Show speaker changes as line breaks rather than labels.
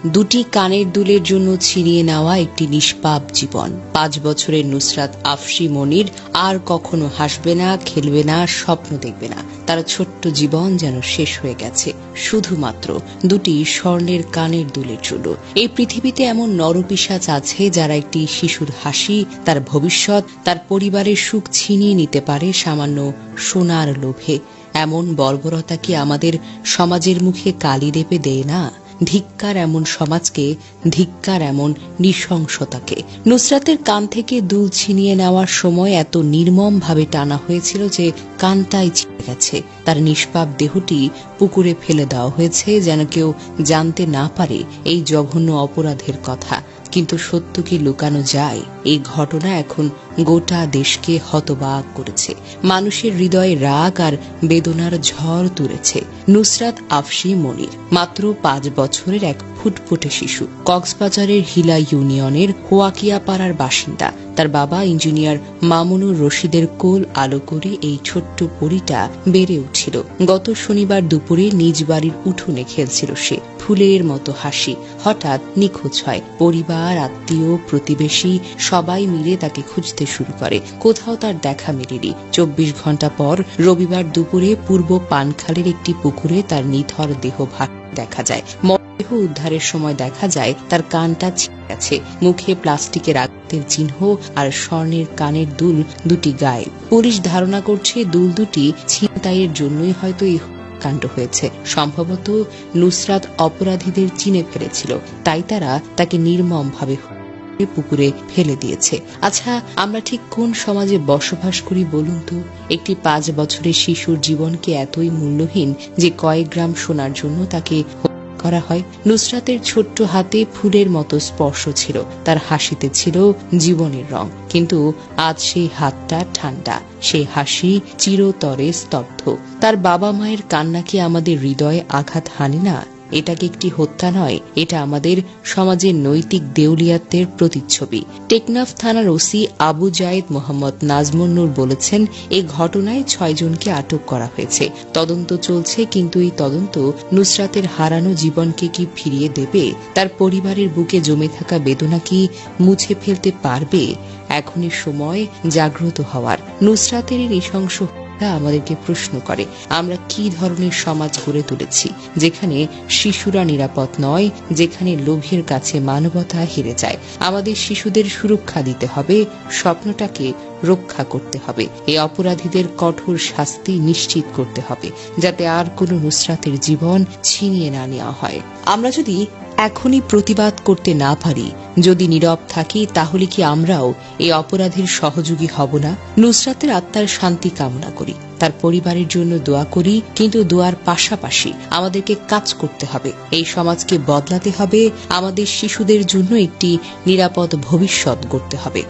দুটি কানের দুলের জন্য ছিনিয়ে নেওয়া একটি নিষ্পাপ জীবন। 5 বছরের নুসরাত আফশি মনির আর কখনো হাসবে না, খেলবে না, স্বপ্ন দেখবে না। তার ছোট্ট জীবন যেন শেষ হয়ে গেছে শুধুমাত্র দুটি স্বর্ণের কানের দুলের জন্য। এই পৃথিবীতে এমন নরপিশাচ আছে যারা একটি শিশুর হাসি, তার ভবিষ্যৎ, তার পরিবারের সুখ ছিনিয়ে নিতে পারে সামান্য সোনার লোভে। এমন বর্বরতা কি আমাদের সমাজের মুখে কালি লেপে দেয় না? ধিক্কার এমন সমাজকে, ধিক্কার এমন নৃশংসতাকে। নুসরাতের কান থেকে দুল ছিনিয়ে নেওয়ার সময় এত নির্মম ভাবে টানা হয়েছিল যে কানটাই ছিঁড়ে গেছে। তার নিষ্পাপ দেহটি পুকুরে ফেলে দেওয়া হয়েছে যেন কেউ জানতে না পারে এই জঘন্য অপরাধের কথা। কিন্তু সত্য কি লুকানো যায়? এই ঘটনা এখন গোটা দেশকে হতবাক করেছে। মানুষের হৃদয়ে রাগ আর বেদনার ঝড় তুলেছে। নুসরাত আফশি মনির মাত্র 5 বছরের এক ফুটফুটে শিশু। কক্সবাজারের হিলা ইউনিয়নের হোয়াকিয়াপাড়ার বাসিন্দা। তার বাবা ইঞ্জিনিয়ার মামুনুর রশিদের কোল আলো করে এই ছোট্ট পরীটা বেড়ে উঠছিল। গত শনিবার দুপুরে নিজ বাড়ির উঠোনে খেলছিল সে। ফুলের মতো হাসি হঠাৎ নিখোঁজ হয়। পরিবার, আত্মীয়, প্রতিবেশী সবাই মিলে তাকে খুঁজতে শুরু করে। কোথাও তার দেখা মেলেনি। 24 ঘন্টা পর রবিবার দুপুরে পূর্ব পানখালের একটি পুকুরে তার নিথর দেহ দেখা যায়। দেহ উদ্ধারের সময় দেখা যায় তার কানটা ছিঁড়ে গেছে। মুখে প্লাস্টিকের আঘাতের চিহ্ন আর স্বর্ণের কানের দুল দুটি গায়ে। পুলিশ ধারণা করছে দুল দুটি ছিনতাইয়ের জন্যই হয়তো এই কাণ্ড হয়েছে। সম্ভবত নুসরাত অপরাধীদের চিনে ফেলেছিল, তাই তারা তাকে নির্মমভাবে পুকুরে ফেলে দিয়েছে। আচ্ছা, আমরা ঠিক কোন সমাজে বসবাস করি বলুন তো? একটি 5 বছরের শিশুর জীবন কি এতই মূল্যহীন যে কয়েক গ্রাম সোনার জন্য তাকে করা হয়? নুসরাতের ছোট্ট হাতে ফুলের মতো স্পর্শ ছিল, তার হাসিতে ছিল জীবনের রং। কিন্তু আজ সেই হাতটা ঠান্ডা, সেই হাসি চিরতরে স্তব্ধ। তার বাবা মায়ের কান্না কি আমাদের হৃদয়ে আঘাত হানে না? এটা কি একটি হত্যা নয়? এটা আমাদের সমাজের নৈতিক দেউলিয়াত্বের প্রতিচ্ছবি। টেকনাফ থানার ওসি আবু জায়েদ মোহাম্মদ নাজমুন নূর বলেছেন, এই ঘটনায় 6 জনকে আটক করা হয়েছে। তদন্ত চলছে, কিন্তু এই তদন্ত নুসরাতের হারানো জীবনকে কি ফিরিয়ে দেবে? তার পরিবারের বুকে জমে থাকা বেদনা কি মুছে ফেলতে পারবে? এখনই সময় জাগ্রত হওয়ার। নুসরাতের এই নৃশংস আমাদেরকে প্রশ্ন করে, আমরা কি ধরনের সমাজ গড়ে তুলেছি, যেখানে শিশুরা নিরাপদ নয়, যেখানে লোভের কাছে মানবতা হেরে যায়। আমাদের শিশুদের সুরক্ষা দিতে হবে, স্বপ্নটাকে রক্ষা করতে হবে। এই অপরাধীদের কঠোর শাস্তি নিশ্চিত করতে হবে, যাতে আর কোনো নুসরাতের জীবন ছিনিয়ে না নেওয়া হয়। আমরা যদি এখনই প্রতিবাদ করতে না পারি, যদি নীরব থাকি, তাহলে কি আমরাও এই অপরাধের সহযোগী হব না? নুসরাতের আত্মার শান্তি কামনা করি, তার পরিবারের জন্য দোয়া করি, কিন্তু দোয়ার পাশাপাশি আমাদেরকে কাজ করতে হবে। এই সমাজকে বদলাতে হবে, আমাদের শিশুদের জন্য একটি নিরাপদ ভবিষ্যৎ গড়তে হবে।